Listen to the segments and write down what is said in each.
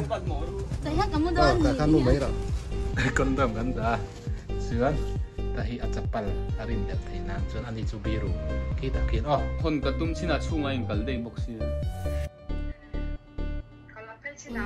Tại hết kamu doon. Kan mo may ra. Kondom ganda. Suan tahi atapal arin del thainan chuan ani chu biru kita kin oh hon ka tum china chunga in kal dei box si Kala pel china.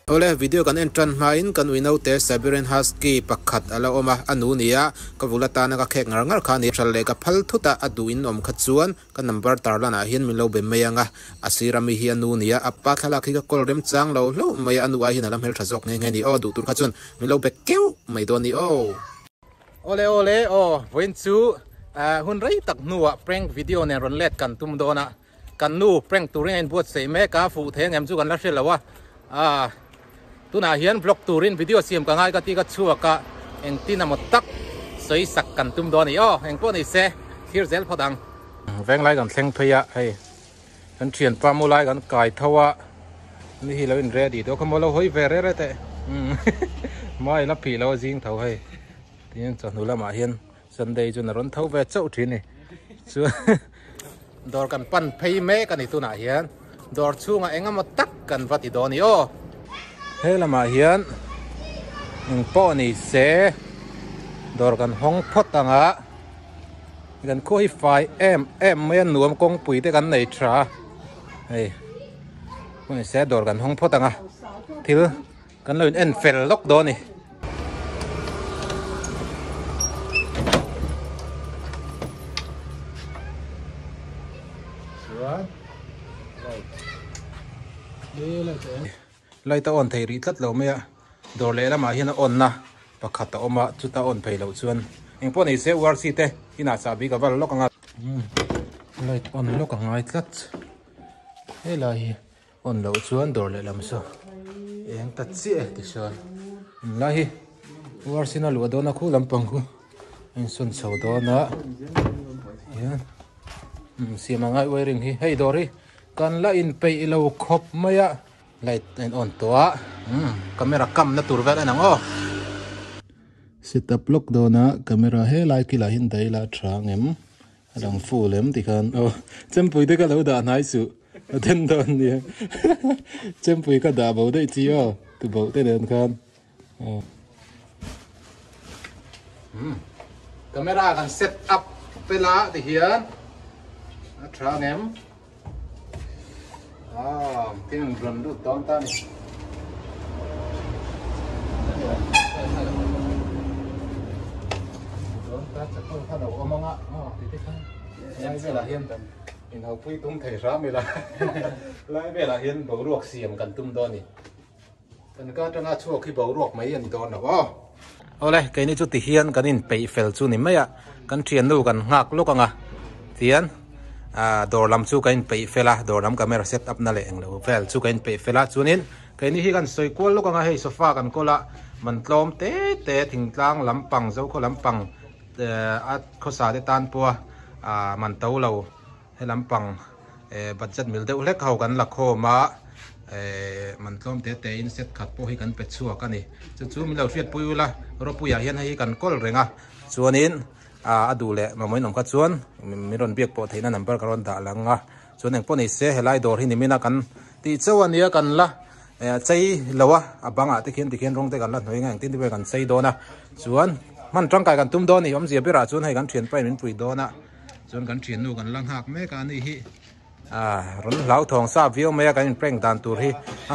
Ole video kan entran main kan winau te Siberian Husky pakhat ala oma anu nia ka vulata na ka khek ngar khani challe ka phal thuta adu in om khachuan ka number tarlana hian milo be mayanga asirami hi anu nia appa thala khi ka kolrem chang lo lo mai anu a hin alam hel thazok nge nge ni o du tur khachun milo be keu mai don ni o ole o wen chu hun rei tak nuwa prank video ne ron let kan tum dona kan nu prank turin buat sei me ka fu theng em chu kan la shelawa tuna hian vlog turin video siam ka ngai ka ti ka chua ka eng tina mo tak soi sak kan tum do ni o eng po ni se thir zel phodang veng lai kan thleng phaya hei kan thian pa mu lai kan kai thawa ni hi lo in ready do khamo lo hoi ve re te mai la phi lo jing thau hei tin cha nu lama hian sunday chu na ron thau ve chau thi ni chu dor kan pan phei me kan ni tuna hian dor chunga enga mo tak kan vati do ni o thế là mà hiền po này sẽ đòi gần hong phốt tăng á gần coi phải em mấy nuông công bùi để gần này trả này con này sẽ đòi gần hong phốt tăng á thì gần lên en phèn lóc đó này lai ta on thei ri tlat lo me dor le lama hian on na pakhat ta oma chu ta on phei lo chuan eng po nei se war si te ina sa bi ka wal lok anga lai on lok anga tlat he lai on lo chuan dor le lam so eng ta chi e ti so lai war sina lu do na khu lampang khu eng sun chho do na hian siamanga wiring hi hei dori kan la in pei lo khop maya light and on toa camera kam na turvel anang o setup lock do na camera he light ki la hin dai la thang em alang full em ti khan o chempui de ka lo da nai su aten don ni chempui ka da bo dei chi o tu bo te den khan camera kan set up pela ti hian thang em tiếng run đút tóm ta này ta chắc không phát đầu ôm á thì thế không lại về là hiên mình học phi tung thể ra mình là lại về là hiên bầu ruột xiêm cần tum đó này cần có cho nó chua khi bầu ruột mấy anh đó nào ô đây cái này chút thì hiên cần in bể phèn chút này mấy ạ cần truyền lưu cần ngạc lúc à tiền door lam chu kain pei fela door lam camera set up na le eng lo vel chu kain pei fela chunin kai ni hi kan soi kol lo ka hei sofa kan kola man tlom te thingtlang lampang zo kho lampang at khosa de tan po man to lo he lampang budget mil de ulek hau kan lakho ma man tlom te in set khat po hi kan pe chu ka ni chu mi lo fiat puila ro puya hian hi kan kol renga chuanin adu le mamoi nom ka chuan miron biak po theina number karon da langa chuan eng po nei se helai dor hi nimina kan ti chawania kan la chei lowa abanga te khen rong te kan la noi ngang tin ti kan chei dona chuan man tang kai kan tum do ni om zia bera chuan hai kan thian pai min pui dona chuan kan thian nu kan lang hak me ka ni hi ron lau thong sa view me kan prank dan tur hi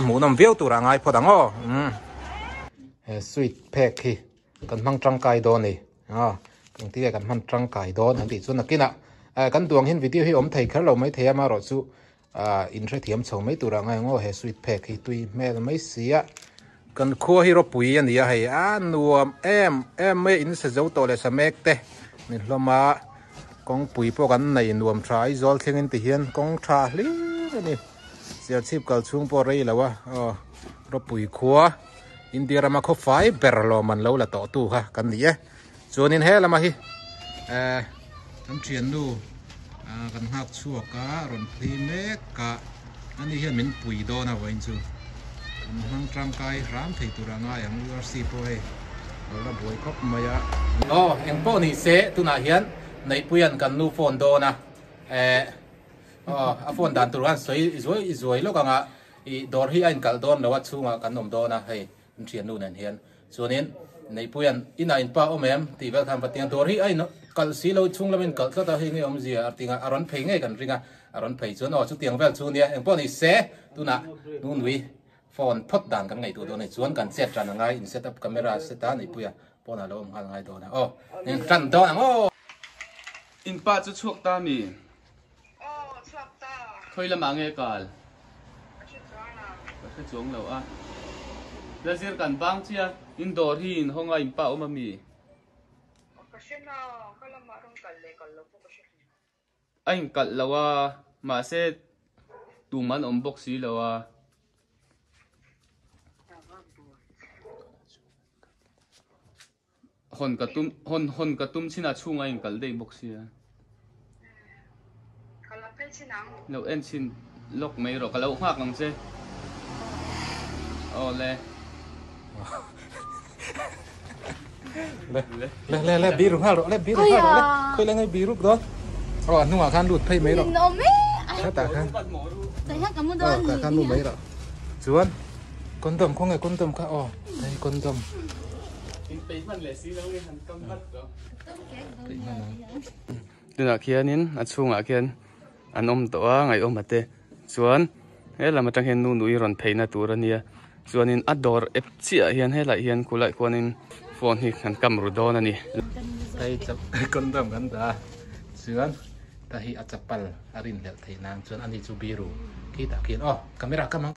mu nom view tur angai phodang o sweet pack hi kan mang tang kai do ni anh tí cái man trăng cài đó anh tí chuan là kia nè kan duang hin video hi om thei khar lo mai thei ma ro chu in re thiam chho mai tura ngai ngo he sweet pack hi tui mel mai sia kan kho hi ro pui an dia hei nuam em me in se zo to le sa mek te ni hloma kong pui po kan nei nuam trai zol thlengin ti hian kong tha hli ni sia chip kal chung po rei lawa ro pui khua india rama kho fai berlo man lo la to tu ha kan ni e chuanin he lama hi kan thian nu kan hak chua ka ron phi me ka ani hian min pui do na wain chu hang tram kai ram thei turanga yang URC poi la boi khop maya oh eng po ni se tuna hian nei puyan kan nu phone do na a phone dan turan zoi lo kanga I dor hi ain kal don lawa chunga kan nom do na hei thian nu nen hian chuanin nei puyan ina in pa omem ti vel tham patiang dor hi ain kal si lo chung lamin kal ta hi nge om zia artinga aron phei nge kan ringa aron phei chuan o chu tiang vel chu nia eng po ni se tuna nu nui phone phot dan kan ngai tu do nei chuan kan set ran ngai in set up camera seta nei puya pona lo ngal ngai do na oh eng tran do ang oh in pa chu chuak ta mi Oh, chuak ta. khoi la ma nge kal Chu chuan na. ka chuang lo a la zir kan bang chia in dor hi in honga in pa oma mi Ka shin na, ka la ma rong kal le kal lo po ka shin. ain kal lawa ma se tu man om box si lawa hon ka tum china chunga in kal dei box si Ka la pe chi nang. lo en chin lok mai ro ka lo hak nang che ole le biru ha ro le biru ha ro le khoi le ngai biru do oh nu khan lut phei mai ro No me. ta khan Dai ha kamu oh don. ta khan nu mai ro chuan kondom khong ngai kondom ka oh dai kondom in pe man le si lo nge han kam hat do Tei mana tuna khianin a chunga khian an om to a ngai om ate chuan he lama tang hen nu nui ron pheina tur ania chuanin a dor ep chia hian hela hian kulai khuanin phone hi kan kam ru don ani dai chap kondom kan da chuan ta hi a chapal arin le thei nang chuan ani chu biru ki ta kin oh camera kamang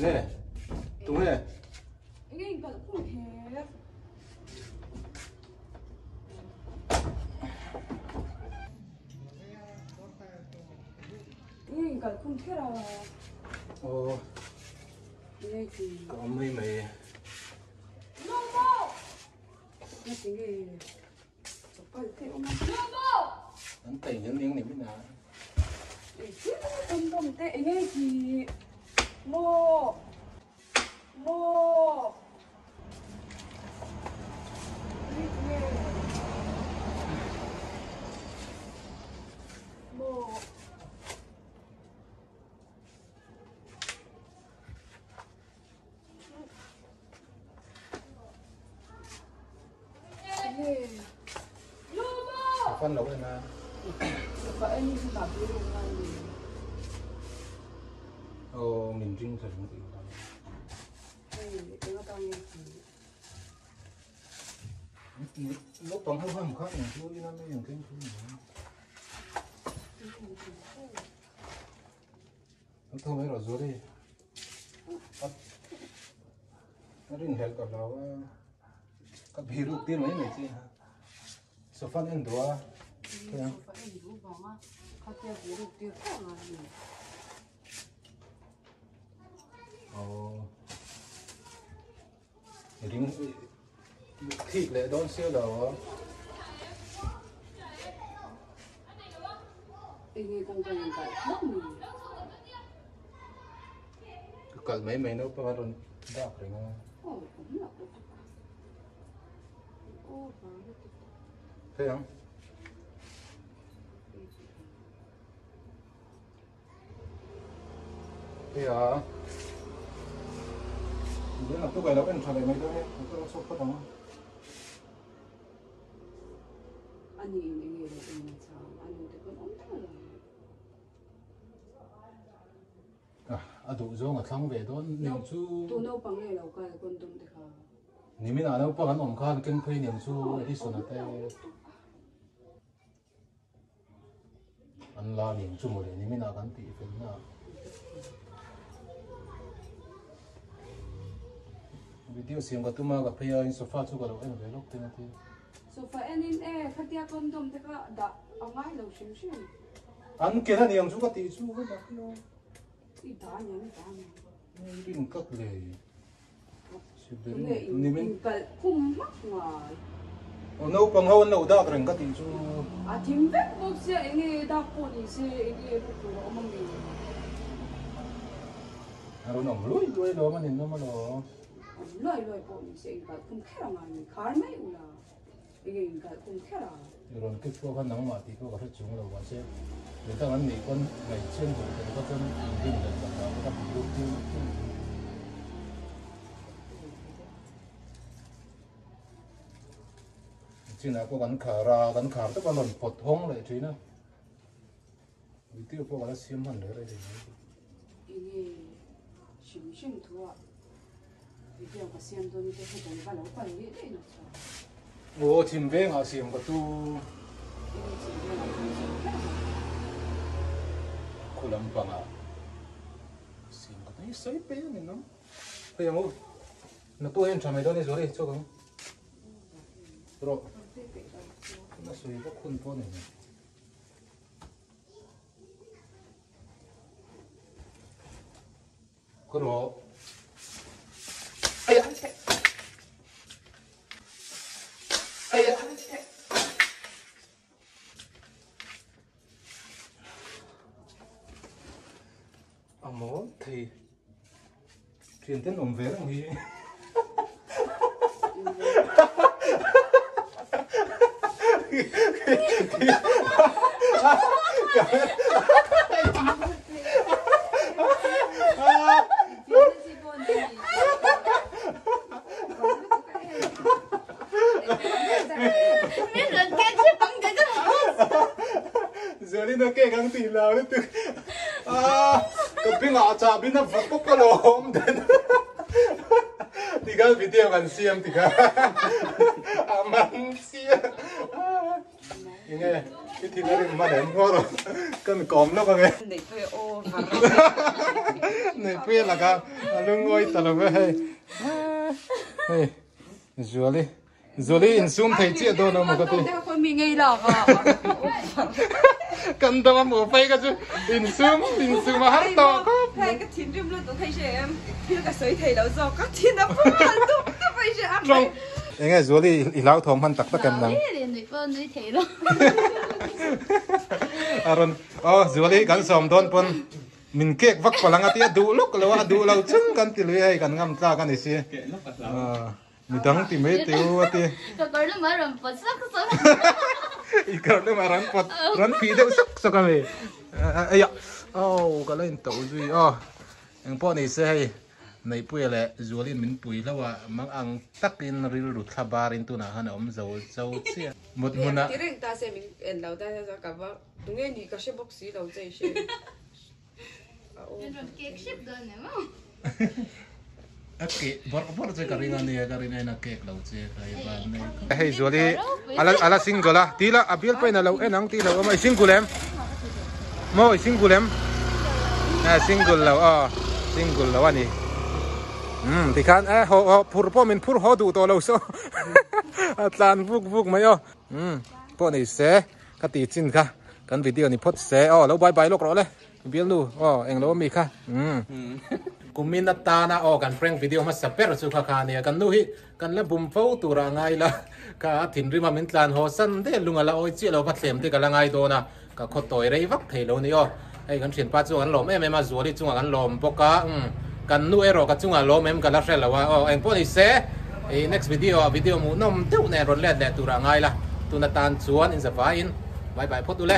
nè đúng nè Ini kal ku he. Ini kal ku kera. oh Ini ki. có mấy mày No mo. Ni tingi. Chopal te o ma. No mo. anh tỉnh những miếng này biết nào Tông te ini ki. Mo. Mo. Mo. phân lẩu này mà Và anh đi gặp đi luôn ngay. oh mình riêng thật không chịu Để nó tao nghe lúc còn không không khác này chú đi nó mới dùng cái chú này nó thôi mấy rồi rồi đi nó riêng hết cả đó các biru tiên mấy này chứ số phân anh đùa thế không phải anh đủ vòng á. Các cái gì được tiêu không là gì. oh riêng thịt lại đón siêu đó nghe con cái không Cậu mấy nó có rồi đọc rồi ngon. ồ cũng là ô Thấy không? Bây giờ nếu là tôi về đâu em trả lời mấy đứa tôi nó sốt phát không? anh nhìn nghe là anh sao anh thì con ống À, đủ rồi mà xong về đó niệm su. tôi nấu bằng này đâu cái con tôm thì khá. Nếu mình nào bao hắn ổn khan kinh phê niệm su đi xuống là anh la niệm su một đấy nếu mình nào gắn tị phê na. Video xem cái tụi mà gặp phải ở sofa chú cái đâu em về lúc thế này thì. Sofa anh in phát dia con tôm thì khá đã ông ai lâu xíu xíu. Anh kia là niệm su cái tị su cái nào Ít đá nhá Pin các lệ. cái in cái khum mắc ngoài. Nấu bằng hôn nấu đa cái cái chú. À tìm vết bốc xe anh ấy đã có đi xe anh ấy bốc của ông ấy. Rồi nấu lối đó mà nên nó mà nó. Lôi bộ đi xe cái không khé ra ngoài khá mấy ula. Anh cái không khé ra. Rồi cái phố hắn nóng mà thì có cái chúng là quan xe. Người ta ăn mì con ngày trên rồi thì có chân đi được và có cái đồ tiêu. Chỉ là có gắn khả tức là lần phật hông lại chứ nữa. Vì tiêu có cái xiêm hẳn nữa đây thì. Anh ấy xiêm thua. Video cái xiêm tôi đi thấy cái vào lâu quay đi đấy nó. Ồ chim về ngã xiêm cái tu. Kulam pang à. Xiêm cái này sấy bé này nó. Bây giờ mua. Nó tu em chả mấy đó này rồi cho không. Rồi. Nó sấy có khuôn po này. Rồi. Ây da. Ây da. Amo thì truyền tên ổn vé làm gì? Giờ đi nó kê gắng tỉ nào đấy từ cái pin ngõ chả pin nó vắt bốc cái lồng đến thì cái video gần xem thì cái mang xem nghe cái thịt nó mà đến ngon rồi cần còm nó vào nghe này phê là cái lưng ngồi tao là vậy hey Jolie in zoom thấy chưa đâu nó mà có thể con mình ngay là cần tao mà phê cái chứ in zoom mà hát to thấy cái thiên trung luôn tôi thấy chị em khi cái sấy thầy đâu do các thiên nó không hẳn tôi phải chị ăn trong anh nghe Jolie in lão thom hẳn tắc tắc em nắng Aaron Jolie kan som don pon min kek vak palang ati adu lok lawa adu lau chung kan ti lui ai kan ngam ta kan isi mi dang ti me teu ati Kalau maram pasak sok. ikar le maran pot ran pi de sak kami aya kalau in tau zui ang po ni se hai nei pui le Jolie min pui lawa mang ang takin ril ru thabarin tu na han om zo chia một muna cái này ta xem mình ẩn lâu ta ra cả vợ đúng nghe đi cái bốc xí lâu dây xem Jangan kek ship dah ni mau. Oke, bor je karingan na cake lau che kai ban nei. Hey Jolie, ala single la. Tila abil pa na lau enang tila mai single em. Mo single em. Single lau single lau ani. Thì khan ho phur po min phur ho du to lau so. Atlan vuk mai po ni se ka ti chin kha. Kan video ni phot se lau bye lok ro le. Bil nu eng lo mi kha. Kuminata na kan prank video mas saper su kha kha ne kan nu hi kan la bum fo tu ra ngai la ka thin ri ma min tlan ho san de lunga la oi chi lo ka thlem te ka la ngai do na ka kho toi rei vak thei lo ni o ai kan thin pa chu an lom em a zual đi chunga kan lom boka kan nu ero ka chunga lom em ka la hrel lawa o eng pawh ni se next video mu nom teuh ne ron let le tura ngai la tuna tan chuan in za va in bye bye phot tu le